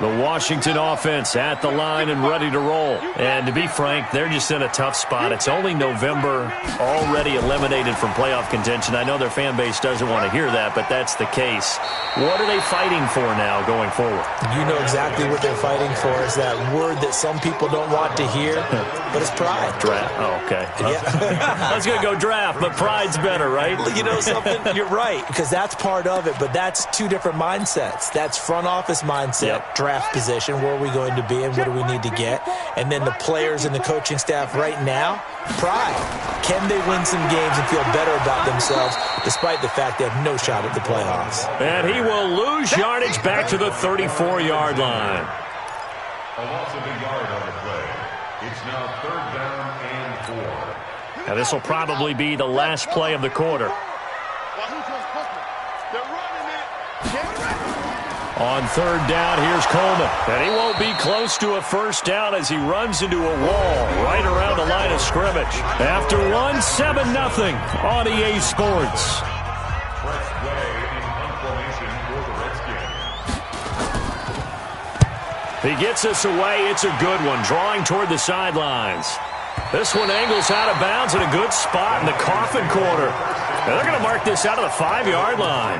The Washington offense at the line and ready to roll. And to be frank, they're just in a tough spot. It's only November, already eliminated from playoff contention. I know their fan base doesn't want to hear that, but that's the case. What are they fighting for now going forward? You know exactly what they're fighting for. Is that word that some people don't want to hear, but it's pride. Draft. Oh, okay. Yeah. I was going to go draft, but pride's better, right? You know something? You're right, because that's part of it, but that's two different mindsets. That's front office mindset, draft position, where are we going to be and what do we need to get? And then the players and the coaching staff right now, pride. Can they win some games and feel better about themselves despite the fact they have no shot at the playoffs? And he will lose yardage back to the 34-yard line. A loss of a yard on the play. It's now 3rd down and 4. Now this will probably be the last play of the quarter. On 3rd down, here's Coleman. And he won't be close to a first down as he runs into a wall right around the line of scrimmage. After one, 7-0 on EA Sports. He gets us away. It's a good one, drawing toward the sidelines. This one angles out of bounds in a good spot in the coffin corner. And they're going to mark this out of the 5-yard line.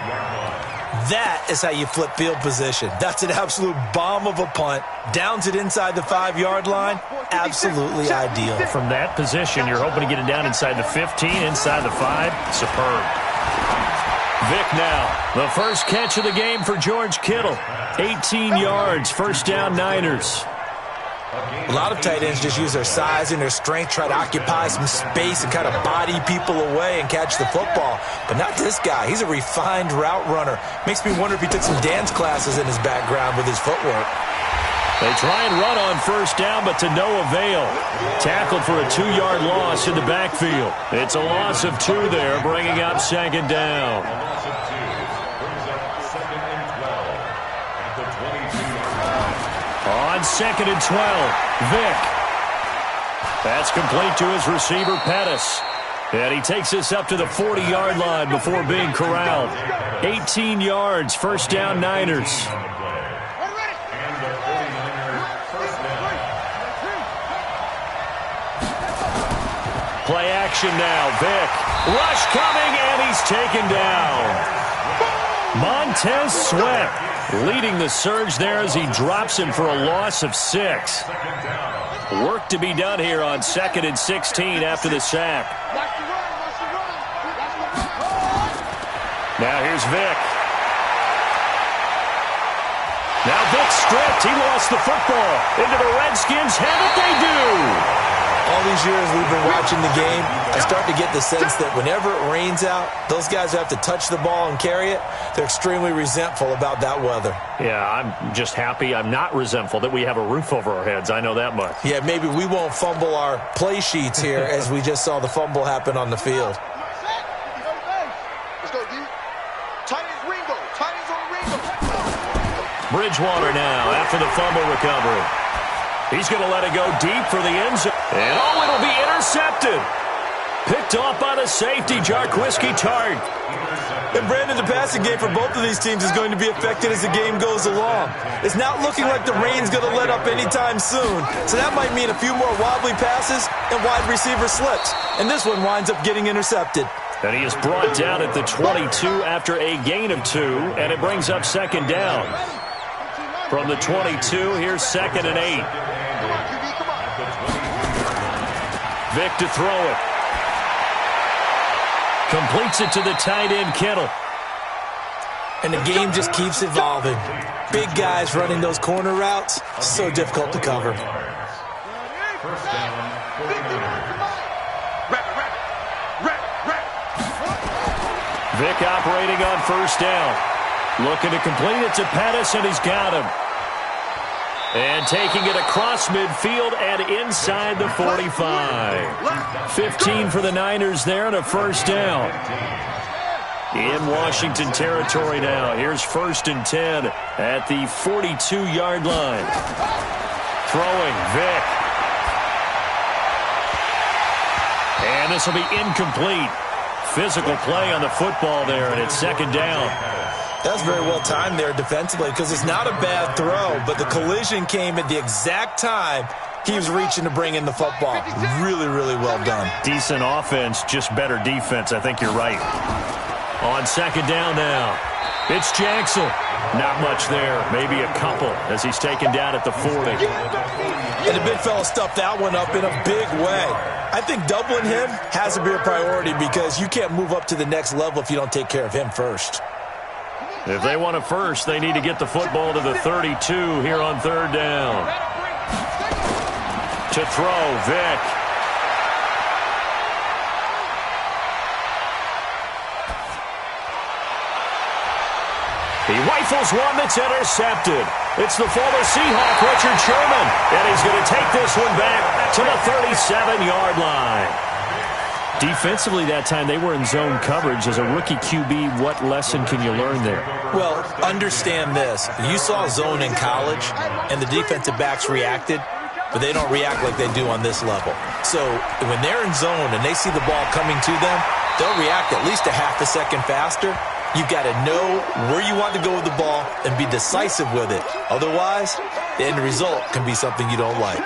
That is how you flip field position. That's an absolute bomb of a punt. Downs it inside the 5-yard line. Absolutely ideal. From that position, you're hoping to get it down inside the 15, inside the 5. Superb. Vic now. The first catch of the game for George Kittle. 18 yards, first down Niners. A lot of tight ends just use their size and their strength, try to occupy some space and kind of body people away and catch the football. But not this guy. He's a refined route runner. Makes me wonder if he took some dance classes in his background with his footwork. They try and run on first down, but to no avail. Tackled for a 2-yard loss in the backfield. It's a loss of 2 there, bringing up 2nd down. On 2nd and 12, Vic. That's complete to his receiver, Pettis. And he takes us up to the 40-yard line before being corralled. 18 yards, first down Niners. Play action now, Vic. Rush coming, and he's taken down. Montez Sweat leading the surge there as he drops him for a loss of 6. Work to be done here on 2nd and 16 after the sack. Now here's Vic. Now Vic stripped. He lost the football. Into the Redskins' hand. They do. All these years we've been watching the game, I start to get the sense that whenever it rains out, those guys who have to touch the ball and carry it, they're extremely resentful about that weather. Yeah, I'm just happy I'm not resentful that we have a roof over our heads. I know that much. Yeah, maybe we won't fumble our play sheets here as we just saw the fumble happen on the field. Bridgewater now after the fumble recovery. He's going to let it go deep for the end zone. And it'll be intercepted. Picked off by the safety, Jarquiski Tart. And Brandon, the passing game for both of these teams is going to be affected as the game goes along. It's not looking like the rain's going to let up anytime soon. So that might mean a few more wobbly passes and wide receiver slips. And this one winds up getting intercepted. And he is brought down at the 22 after a gain of 2. And it brings up 2nd down. From the 22, here's 2nd and 8. Vic to throw it. Completes it to the tight end, Kittle. And the game just keeps evolving. Big guys running those corner routes, so difficult to cover. First down, 49ers. Vic operating on first down. Looking to complete it to Pettis, and he's got him. And taking it across midfield and inside the 45. 15 for the Niners there and a first down. In Washington territory now. Here's 1st and 10 at the 42-yard line. Throwing, Vic. And this will be incomplete. Physical play on the football there, and it's 2nd down. That's very well timed there defensively because it's not a bad throw, but the collision came at the exact time he was reaching to bring in the football. Really, really well done. Decent offense, just better defense. I think you're right. On second down now, it's Jackson. Not much there, maybe a couple as he's taken down at the 40. And the big fella stuffed that one up in a big way. I think doubling him has to be a priority because you can't move up to the next level if you don't take care of him first. If they want a first, they need to get the football to the 32 here on third down. To throw, Vick. He rifles one that's intercepted. It's the former Seahawk, Richard Sherman, and he's going to take this one back to the 37-yard line. Defensively that time, they were in zone coverage. As a rookie QB, what lesson can you learn there? Well, understand this. You saw zone in college, and the defensive backs reacted, but they don't react like they do on this level. So when they're in zone and they see the ball coming to them, they'll react at least a half a second faster. You've got to know where you want to go with the ball and be decisive with it. Otherwise, the end result can be something you don't like.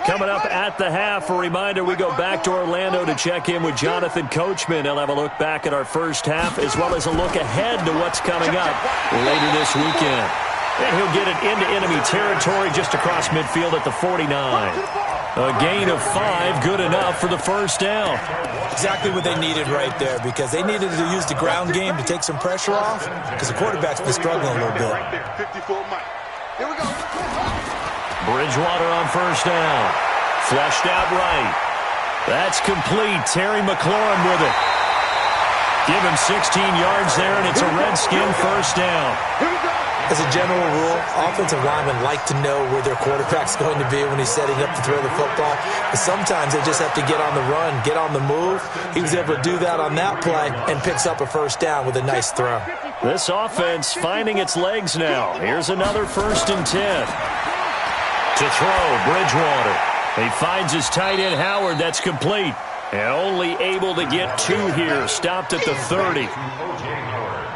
Coming up at the half, a reminder, we go back to Orlando to check in with Jonathan Coachman. He'll have a look back at our first half as well as a look ahead to what's coming up later this weekend. And he'll get it into enemy territory just across midfield at the 49. A gain of 5, good enough for the first down. Exactly what they needed right there because they needed to use the ground game to take some pressure off because the quarterback's been struggling a little bit. Here we go. Bridgewater on first down. Flushed out right. That's complete. Terry McLaurin with it. Give him 16 yards there, and it's a Redskin first down. As a general rule, offensive linemen like to know where their quarterback's going to be when he's setting up to throw the football. But sometimes they just have to get on the run, get on the move. He was able to do that on that play and picks up a first down with a nice throw. This offense finding its legs now. Here's another 1st and 10. To throw, Bridgewater. He finds his tight end, Howard. That's complete. And only able to get 2 here. Stopped at the 30.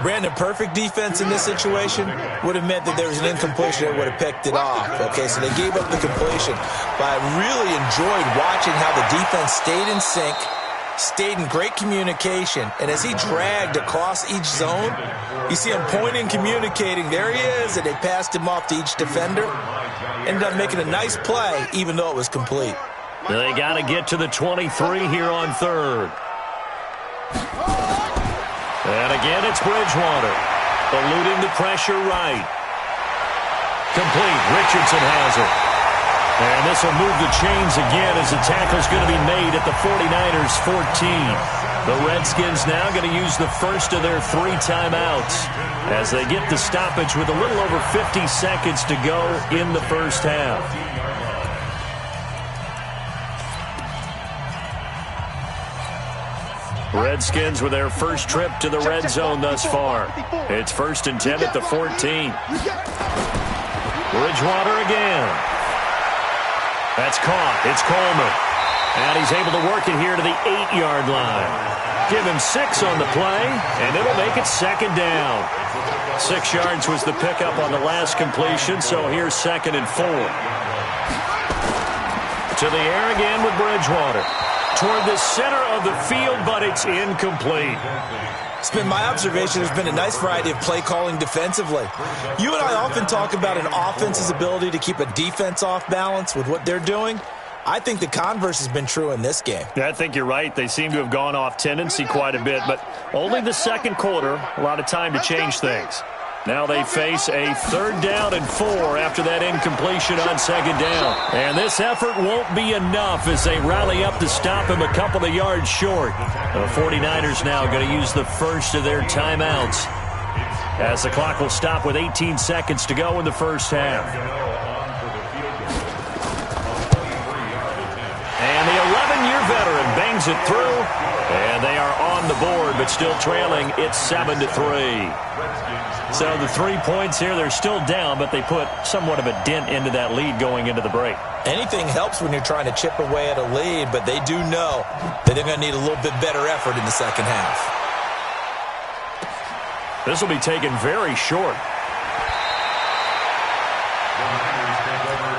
Brandon, perfect defense in this situation would have meant that there was an incompletion that would have picked it off. Okay, so they gave up the completion. But I really enjoyed watching how the defense stayed in sync, stayed in great communication, and as he dragged across each zone, you see him pointing, communicating. There he is, and they passed him off to each defender. Ended up making a nice play, even though it was complete. They got to get to the 23 here on third. And again, it's Bridgewater. Eluding the pressure right. Complete. Richardson has it. And this will move the chains again as the tackle's going to be made at the 49ers' 14. The Redskins now going to use the first of their 3 timeouts as they get the stoppage with a little over 50 seconds to go in the first half. Redskins with their first trip to the red zone thus far. It's 1st and 10 at the 14. Bridgewater again. That's caught. It's Coleman. And he's able to work it here to the 8-yard line. Give him 6 on the play, and it'll make it 2nd down. 6 yards was the pickup on the last completion, so here's 2nd and 4. To the air again with Bridgewater. Toward the center of the field, but it's incomplete. It's been my observation there's been a nice variety of play calling defensively. You and I often talk about an offense's ability to keep a defense off balance with what they're doing. I think the converse has been true in this game. Yeah, I think you're right. They seem to have gone off tendency quite a bit, but only the second quarter, a lot of time to change things. Now they face a 3rd down and 4 after that incompletion on 2nd down. And this effort won't be enough as they rally up to stop him a couple of yards short. The 49ers now going to use the first of their timeouts as the clock will stop with 18 seconds to go in the first half. And the 11-year veteran bangs swings it through, and they are on the board, but still trailing. It's 7-3. So the 3 points here, they're still down, but they put somewhat of a dent into that lead going into the break. Anything helps when you're trying to chip away at a lead, but they do know that they're going to need a little bit better effort in the second half. This will be taken very short.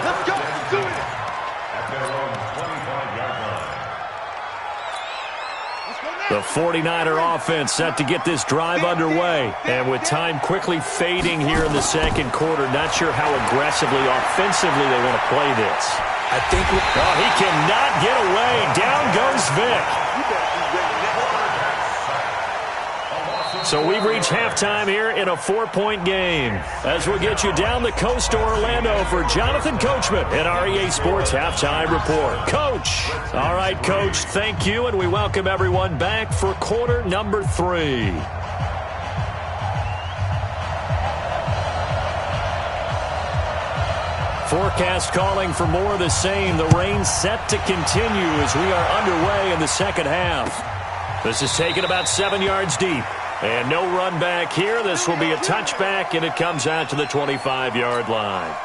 Let's go. Do it. At their own 25-yard line. The 49er offense set to get this drive underway. And with time quickly fading here in the second quarter, not sure how aggressively, offensively they want to play this. I think he cannot get away. Down goes Vic. So we've reached halftime here in a 4-point game. As we'll get you down the coast to Orlando for Jonathan Coachman in our EA Sports Halftime Report. Coach. All right, Coach, thank you, and we welcome everyone back for quarter number 3. Forecast calling for more of the same. The rain set to continue as we are underway in the second half. This is taken about 7 yards deep. And no run back here. This will be a touchback, and it comes out to the 25-yard line.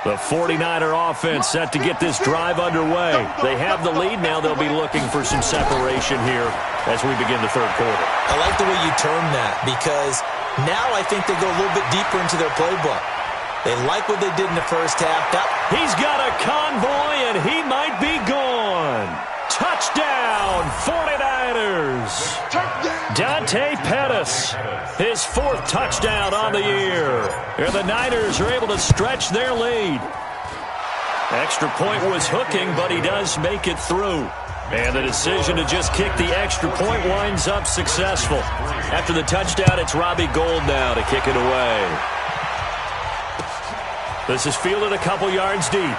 The 49er offense set to get this drive underway. They have the lead now. They'll be looking for some separation here as we begin the third quarter. I like the way you term that, because now I think they go a little bit deeper into their playbook. They like what they did in the first half. He's got a convoy, and he might be gone. Touchdown, 49ers. Dante Pettis, his 4th touchdown on the year. And the Niners are able to stretch their lead. Extra point was hooking, but he does make it through. And the decision to just kick the extra point winds up successful. After the touchdown, it's Robbie Gould now to kick it away. This is fielded a couple yards deep.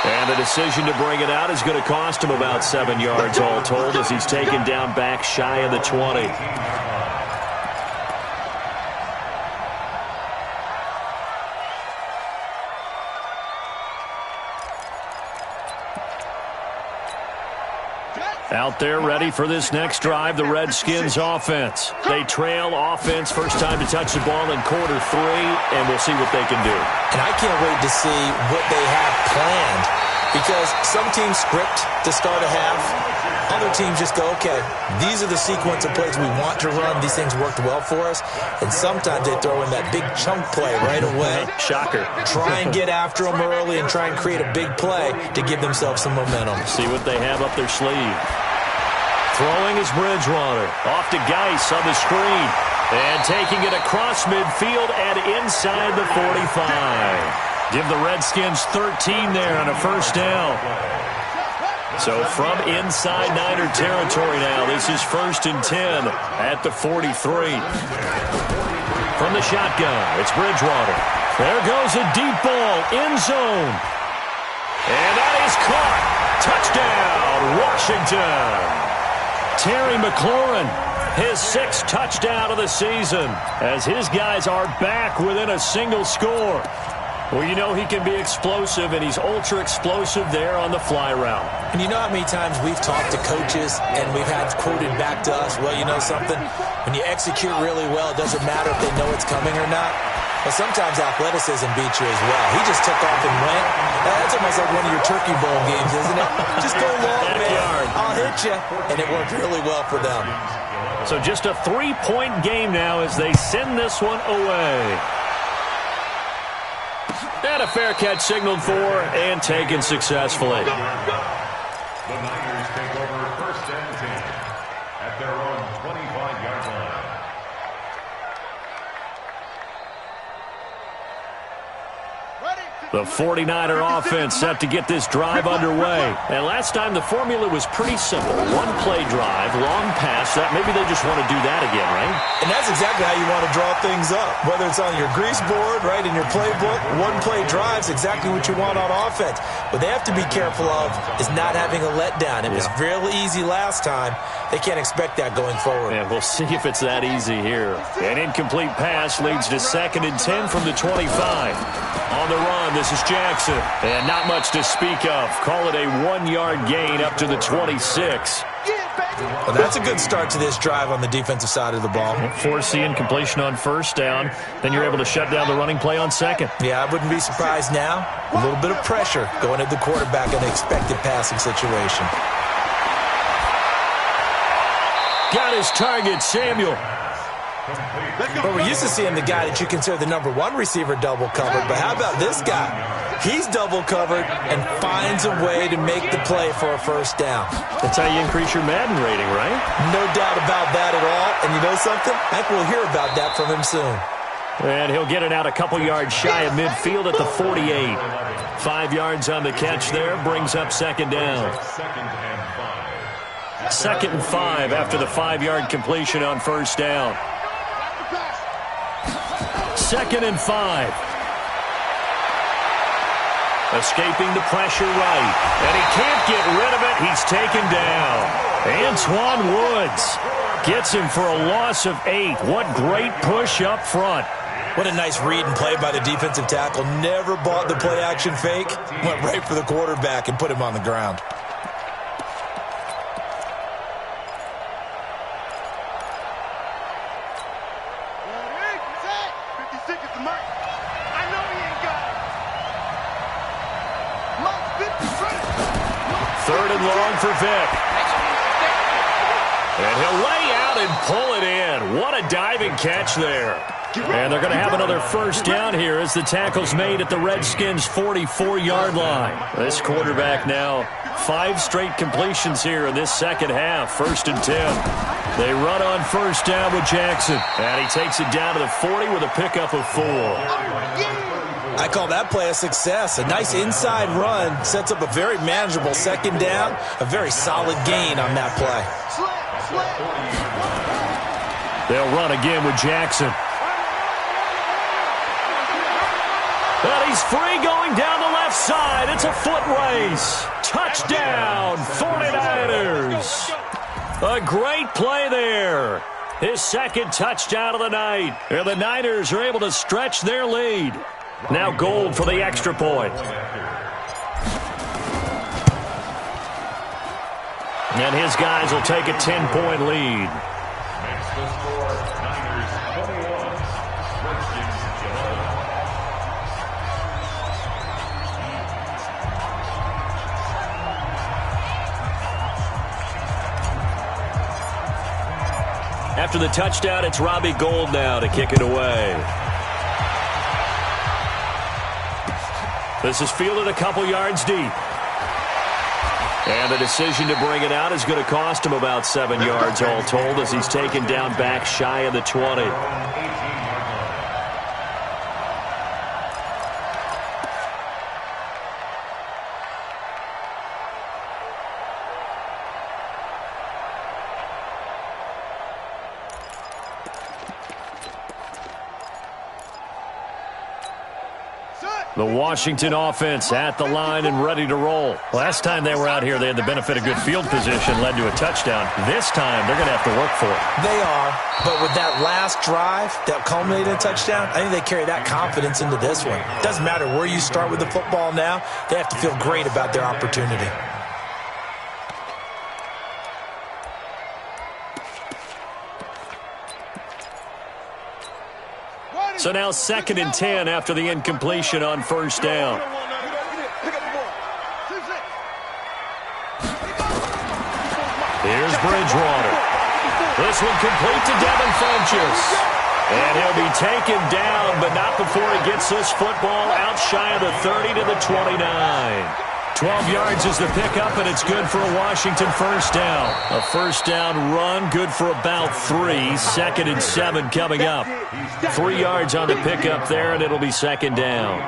And the decision to bring it out is going to cost him about 7 yards all told as he's taken down back shy of the 20. Out there ready for this next drive, the Redskins offense. They trail offense, first time to touch the ball in quarter 3, and we'll see what they can do. And I can't wait to see what they have planned, because some teams script to start a half. Other teams just go, okay, these are the sequence of plays we want to run. These things worked well for us. And sometimes they throw in that big chunk play right away. Shocker. Try and get after them early and try and create a big play to give themselves some momentum. See what they have up their sleeve. Throwing is Bridgewater. Off to Geis on the screen. And taking it across midfield and inside the 45. Give the Redskins 13 there on a first down. So from inside Niner territory now, this is 1st and 10 at the 43. From the shotgun, it's Bridgewater. There goes a deep ball, end zone. And that is caught. Touchdown, Washington. Terry McLaurin, his 6th touchdown of the season, as his guys are back within a single score. Well, you know he can be explosive, and he's ultra-explosive there on the fly route. And you know how many times we've talked to coaches and we've had quoted back to us, well, you know something? When you execute really well, it doesn't matter if they know it's coming or not. But sometimes athleticism beats you as well. He just took off and went. That's almost like one of your turkey bowl games, isn't it? Just go long, man. I'll hit you. And it worked really well for them. So just a 3-point game now as they send this one away. And a fair catch signaled for and taken successfully. The Niners take over 1st and 10 at their own 25-yard line. The 49er offense set to get this drive underway. And last time the formula was pretty simple. 1-play drive, long pass. Maybe they just want to do that again, right? And that's exactly how you want to draw things up. Whether it's on your grease board, right, in your playbook, 1-play drive's exactly what you want on offense. What they have to be careful of is not having a letdown. It was real easy last time. They can't expect that going forward. And we'll see if it's that easy here. An incomplete pass leads to 2nd and 10 from the 25. On the run, this is Jackson. And not much to speak of. Call it a 1-yard gain up to the 26. Well, that's a good start to this drive on the defensive side of the ball. Force the incompletion on first down. Then you're able to shut down the running play on second. Yeah, I wouldn't be surprised now. A little bit of pressure going at the quarterback in an expected passing situation. Got his target, Samuel. But we're used to seeing the guy that you consider the number 1 receiver double covered. But how about this guy? He's double covered and finds a way to make the play for a first down. That's how you increase your Madden rating, right? No doubt about that at all. And you know something? I think we'll hear about that from him soon. And he'll get it out a couple yards shy of midfield at the 48. 5 yards on the catch there, brings up second down. 2nd and 5 after the 5-yard completion on first down. 2nd and 5. Escaping the pressure right. And he can't get rid of it. He's taken down. Antoine Woods gets him for a loss of 8. What great push up front. What a nice read and play by the defensive tackle. Never bought the play-action fake. Went right for the quarterback and put him on the ground. Third and long for Vic. And he'll lay out and pull it in. What a diving catch there. And they're going to have another first down here as the tackle's made at the Redskins' 44-yard line. This quarterback now 5 straight completions here in this second half. 1st and 10. They run on first down with Jackson. And he takes it down to the 40 with a pickup of 4. I call that play a success. A nice inside run sets up a very manageable second down. A very solid gain on that play. They'll run again with Jackson. And he's free going down the left side. It's a foot race. Touchdown, 49ers. A great play there. His 2nd touchdown of the night. And the Niners are able to stretch their lead. Now Gold for the extra point. And his guys will take a 10-point lead. Makes the score Niners 21, Redskins 11. After the touchdown, it's Robbie Gould now to kick it away. This is fielded a couple yards deep. And the decision to bring it out is going to cost him about 7 yards all told as he's taken down back shy of the 20. The Washington offense at the line and ready to roll. Last time they were out here, they had the benefit of good field position, led to a touchdown. This time, they're going to have to work for it. They are, but with that last drive that culminated in a touchdown, I think they carry that confidence into this one. It doesn't matter where you start with the football now. They have to feel great about their opportunity. So now 2nd and 10 after the incompletion on first down. Here's Bridgewater. This one complete to Devin Funchess. And he'll be taken down, but not before he gets this football out shy of the 30 to the 29. 12 yards is the pickup, and it's good for a Washington first down. A first down run, good for about 3. 2nd and 7 coming up. 3 yards on the pickup there, and it'll be second down.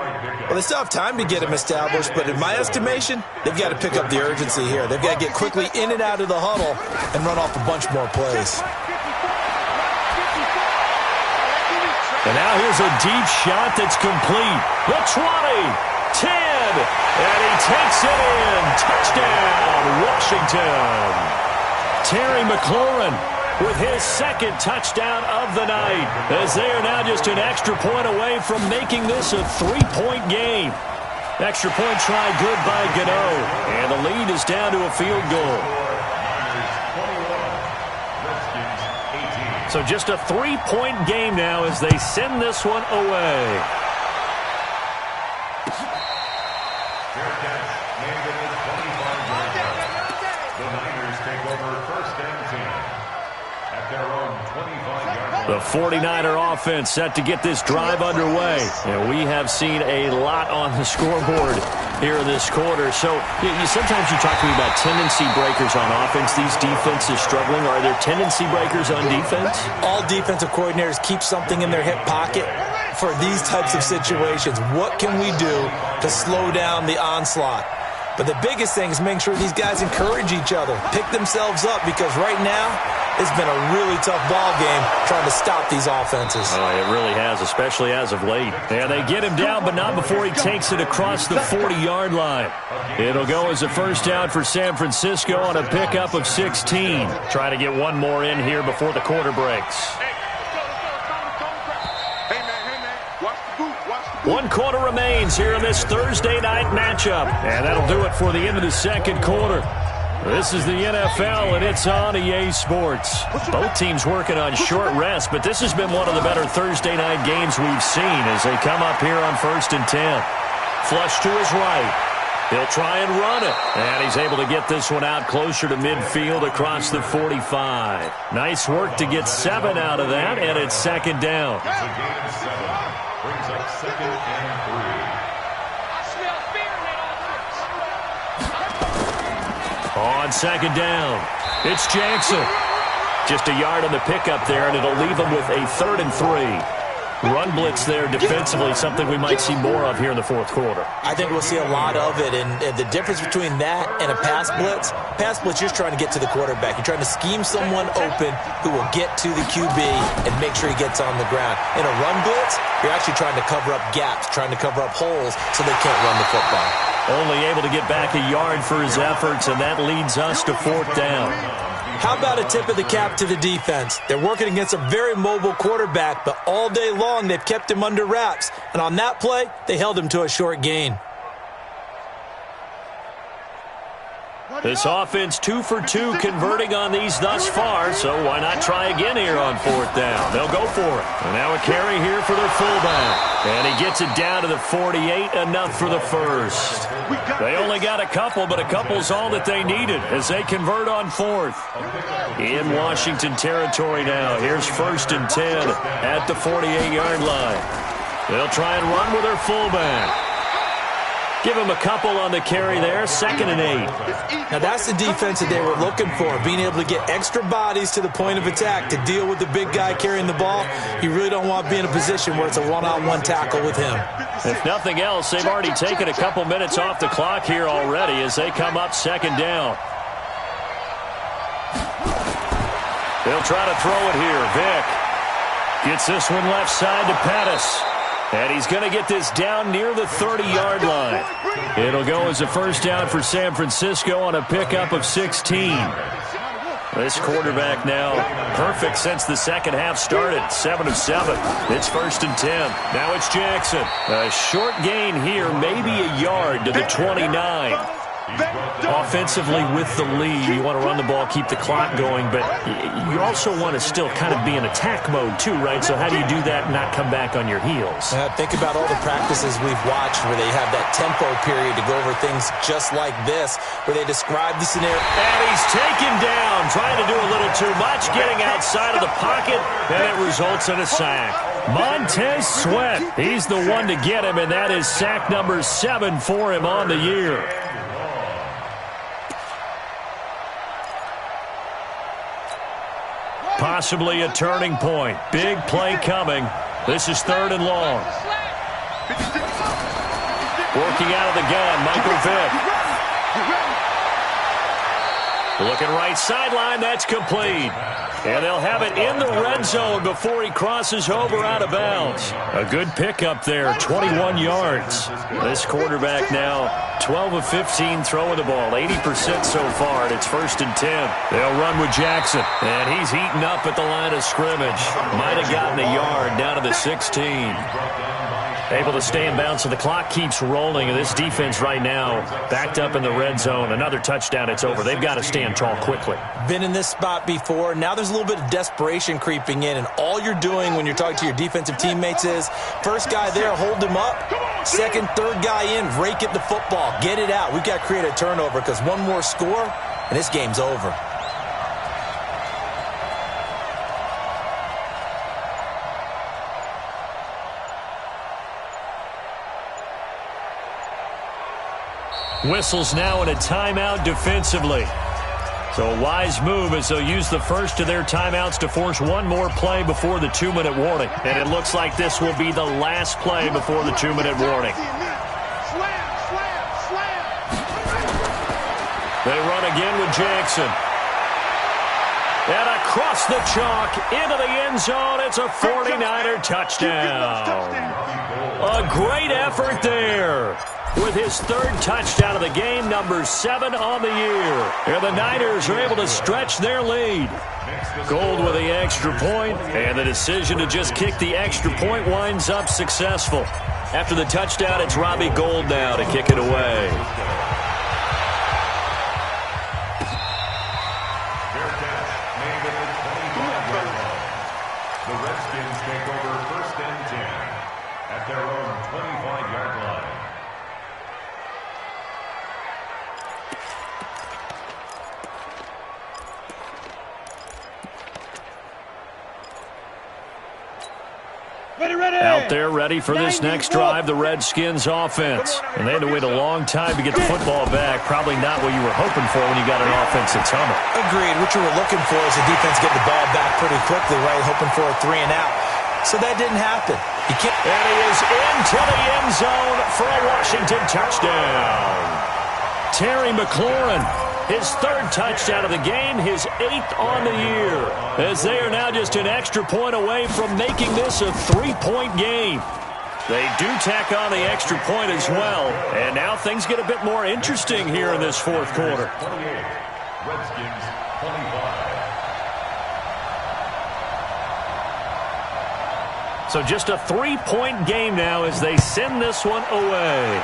Well, they still have time to get him established, but in my estimation, they've got to pick up the urgency here. They've got to get quickly in and out of the huddle and run off a bunch more plays. And now here's a deep shot that's complete. The 20. 10, and he takes it in. Touchdown, Washington. Terry McLaurin with his 2nd touchdown of the night, as they are now just an extra point away from making this a 3-point game. Extra point try good by Gano. And the lead is down to a field goal. So just a 3-point game now as they send this one away. The 49er offense set to get this drive underway. And we have seen a lot on the scoreboard here in this quarter. So sometimes you talk to me about tendency breakers on offense. These defenses struggling. Are there tendency breakers on defense? All defensive coordinators keep something in their hip pocket for these types of situations. What can we do to slow down the onslaught? But the biggest thing is making sure these guys encourage each other, pick themselves up, because right now it's been a really tough ball game trying to stop these offenses. Oh, it really has, especially as of late. And they get him down, but not before he takes it across the 40-yard line. It'll go as a first down for San Francisco on a pickup of 16. Trying to get one more in here before the quarter breaks. One quarter remains here in this Thursday night matchup. And that'll do it for the end of the second quarter. This is the NFL, and it's on EA Sports. Both teams working on short rest, but this has been one of the better Thursday night games we've seen as they come up here on 1st and 10. Flush to his right. He'll try and run it. And he's able to get this one out closer to midfield across the 45. Nice work to get 7 out of that, and it's second down. Brings up 2nd and 3. On second down, it's Jackson. Just a yard on the pickup there, and it'll leave him with a 3rd and 3. Run blitz there defensively, something we might see more of here in the fourth quarter. I think we'll see a lot of it, and the difference between that and a pass blitz, you're just trying to get to the quarterback. You're trying to scheme someone open who will get to the QB and make sure he gets on the ground. In a run blitz, you're actually trying to cover up gaps, trying to cover up holes so they can't run the football. Only able to get back a yard for his efforts, and that leads us to 4th down. How about a tip of the cap to the defense? They're working against a very mobile quarterback, but all day long they've kept him under wraps. And on that play, they held him to a short gain. This offense 2 for 2 converting on these thus far, so why not try again here on 4th down? They'll go for it. And now a carry here for their fullback. And he gets it down to the 48, enough for the first. They only got a couple, but a couple's all that they needed as they convert on 4th. In Washington territory now. Here's 1st and 10 at the 48-yard line. They'll try and run with their fullback. Give him a couple on the carry there, 2nd and 8. Now that's the defense that they were looking for, being able to get extra bodies to the point of attack to deal with the big guy carrying the ball. You really don't want to be in a position where it's a one-on-one tackle with him. If nothing else, they've already taken a couple minutes off the clock here already as they come up 2nd down. They'll try to throw it here. Vick gets this one left side to Pettis. And he's going to get this down near the 30-yard line. It'll go as a first down for San Francisco on a pickup of 16. This quarterback now perfect since the second half started. 7 of 7. It's 1st and 10. Now it's Jackson. A short gain here, maybe a yard to the 29. Offensively with the lead, you want to run the ball, keep the clock going, but you also want to still kind of be in attack mode too, right? So how do you do that and not come back on your heels? Think about all the practices we've watched where they have that tempo period to go over things just like this, where they describe the scenario. And he's taken down, trying to do a little too much, getting outside of the pocket, and it results in a sack. Montez Sweat, he's the one to get him, and that is sack number 7 for him on the year. Possibly a turning point. Big play coming. This is 3rd and long. Working out of the gun, Michael Vick. Looking right sideline, that's complete. And they'll have it in the red zone before he crosses over out of bounds. A good pickup there, 21 yards. This quarterback now 12 of 15 throwing the ball, 80% so far, and it's 1st and 10. They'll run with Jackson, and he's heating up at the line of scrimmage. Might have gotten a yard down to the 16. Able to stay in bounds, so the clock keeps rolling. And this defense right now backed up in the red zone. Another touchdown, it's over. They've got to stand tall quickly. Been in this spot before. Now there's a little bit of desperation creeping in, and all you're doing when you're talking to your defensive teammates is first guy there, hold him up. Second, third guy in, rake at the football. Get it out. We've got to create a turnover because one more score, and this game's over. Whistles now in a timeout defensively. So a wise move as they'll use the first of their timeouts to force one more play before the 2-minute warning. And it looks like this will be the last play before the 2-minute warning. They run again with Jackson. And across the chalk into the end zone. It's a 49er touchdown. A great effort there. With his third touchdown of the game, number 7 on the year. And the Niners are able to stretch their lead. Gold with the extra point, and the decision to just kick the extra point winds up successful. After the touchdown, it's Robbie Gould now to kick it away. The Redskins take over 1st and 10 at their own 25-yard line. Out there ready for this next drive, the Redskins offense. And they had to wait a long time to get the football back. Probably not what you were hoping for when you got an offense that's humming. Agreed. What you were looking for is the defense get the ball back pretty quickly, right? Hoping for a 3 and out. So that didn't happen. And he is into the end zone for a Washington touchdown. Terry McLaurin, his 3rd touchdown of the game, his 8th on the year, as they are now just an extra point away from making this a 3-point game. They do tack on the extra point as well, and now things get a bit more interesting here in this 4th quarter. 28, Redskins 25. So just a 3-point game now as they send this one away.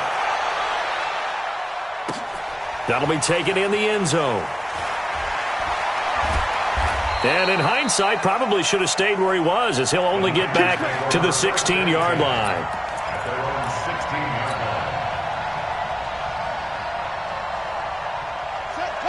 That'll be taken in the end zone. And in hindsight, probably should have stayed where he was, as he'll only get back to the 16-yard line. At their own 16-yard line.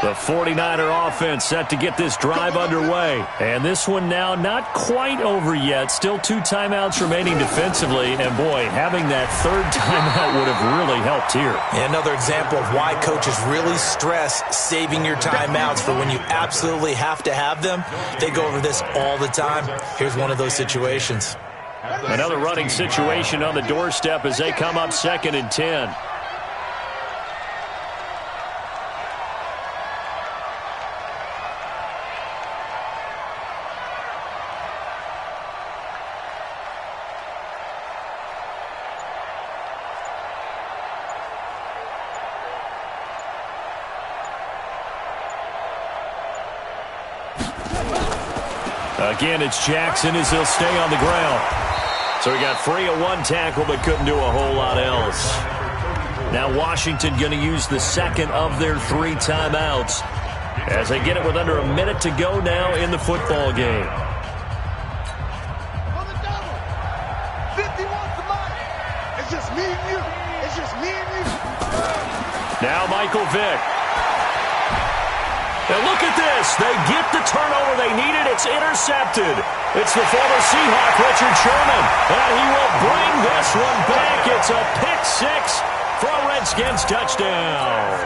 The 49er offense set to get this drive underway. And this one now not quite over yet. Still 2 timeouts remaining defensively. And, boy, having that 3rd timeout would have really helped here. And another example of why coaches really stress saving your timeouts for when you absolutely have to have them. They go over this all the time. Here's one of those situations. Another running situation on the doorstep as they come up 2nd and 10. Again, it's Jackson as he'll stay on the ground. So he got free of 1 tackle but couldn't do a whole lot else. Now Washington going to use the 2nd of their 3 timeouts as they get it with under a minute to go now in the football game. It's just me and you. It's just me and you. Now Michael Vick. And look at this. They get the turnover they needed. It's intercepted. It's the former Seahawk, Richard Sherman. And he will bring this one back. It's a pick 6 for a Redskins touchdown.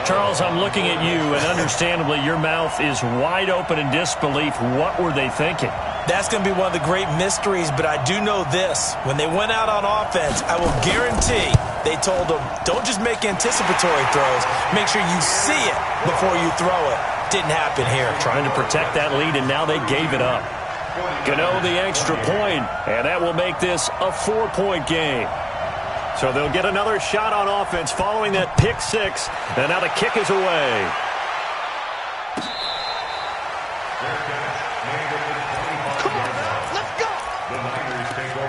Charles, I'm looking at you, and understandably your mouth is wide open in disbelief. What were they thinking? That's going to be one of the great mysteries, but I do know this. When they went out on offense, I will guarantee they told them, don't just make anticipatory throws. Make sure you see it before you throw it. Didn't happen here. Trying to protect that lead, and now they gave it up. Gano the extra point, and that will make this a 4-point game. So they'll get another shot on offense following that pick 6, and now the kick is away. The Niners take over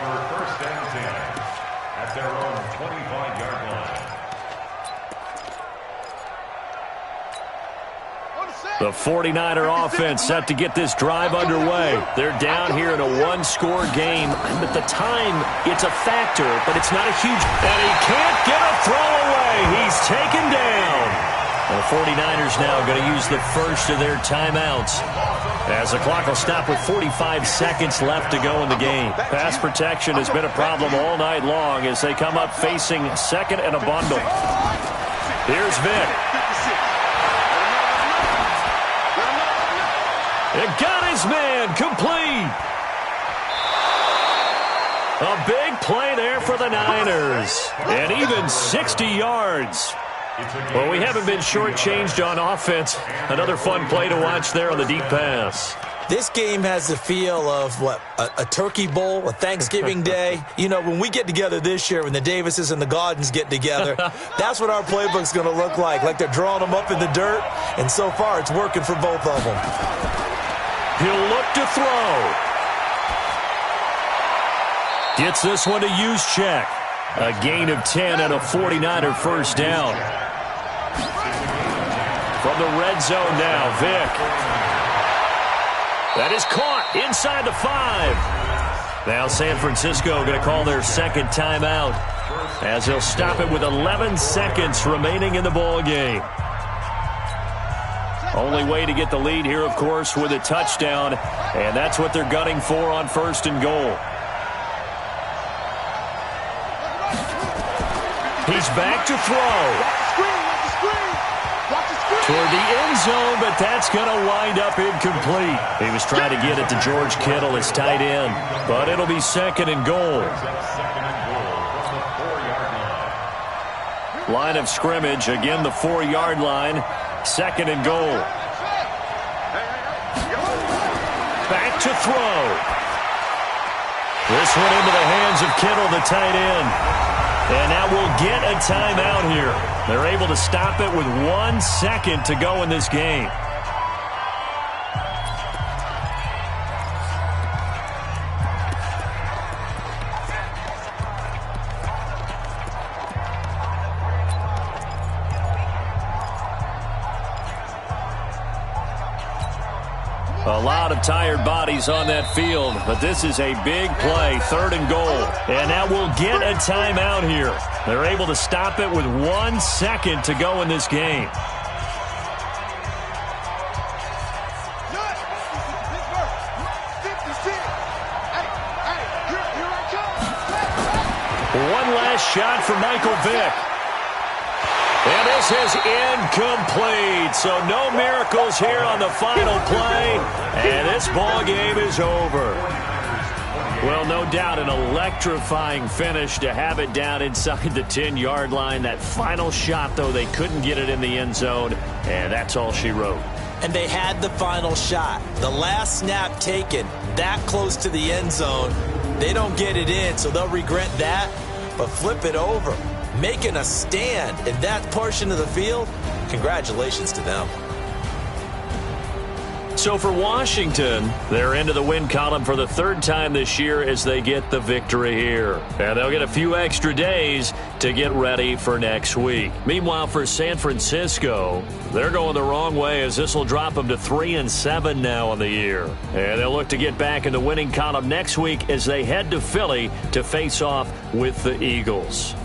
The 49er offense set to get this drive underway. They're down here in a one-score game. At the time, it's a factor, but it's not a huge... And he can't get a throw away. He's taken down. And the 49ers now going to use the first of their timeouts, as the clock will stop with 45 seconds left to go in the game. Pass protection has been a problem all night long as they come up facing second and a bundle. Here's Vic. It got his man complete. A big play there for the Niners. And even 60 yards. Well, we haven't been shortchanged on offense. Another fun play to watch there on the deep pass. This game has the feel of, what, a turkey bowl, a Thanksgiving day. You know, when we get together this year, when the Davises and the Gaudens get together, that's what our playbook's going to look like they're drawing them up in the dirt, and so far it's working for both of them. He'll look to throw. Gets this one to use check. A gain of 10 and a 49er first down. From the red zone now, Vic. That is caught inside the 5. Now San Francisco going to call their second timeout, as they'll stop it with 11 seconds remaining in the ball game. Only way to get the lead here, of course, with a touchdown, and that's what they're gunning for on first and goal. He's back to throw. Toward the end zone, but that's going to wind up incomplete. He was trying to get it to George Kittle, his tight end, but it'll be second and goal. Line of scrimmage, again the 4-yard line, second and goal. Back to throw. This one into the hands of Kittle, the tight end. And now we'll get a timeout here. They're able to stop it with 1 second to go in this game. A lot of tired bodies on that field, but this is a big play, third and goal. And now we'll get a timeout here. They're able to stop it with 1 second to go in this game. One last shot for Michael Vick. And this is incomplete, so no miracles here on the final play, and this ball game is over. Well, no doubt an electrifying finish to have it down inside the 10-yard line. That final shot, though, they couldn't get it in the end zone, and that's all she wrote. And they had the final shot. The last snap taken that close to the end zone. They don't get it in, so they'll regret that, but flip it over. Making a stand in that portion of the field, congratulations to them. So for Washington, they're into the win column for the third time this year as they get the victory here. And they'll get a few extra days to get ready for next week. Meanwhile, for San Francisco, they're going the wrong way as this will drop them to 3-7 now on the year. And they'll look to get back in the winning column next week as they head to Philly to face off with the Eagles.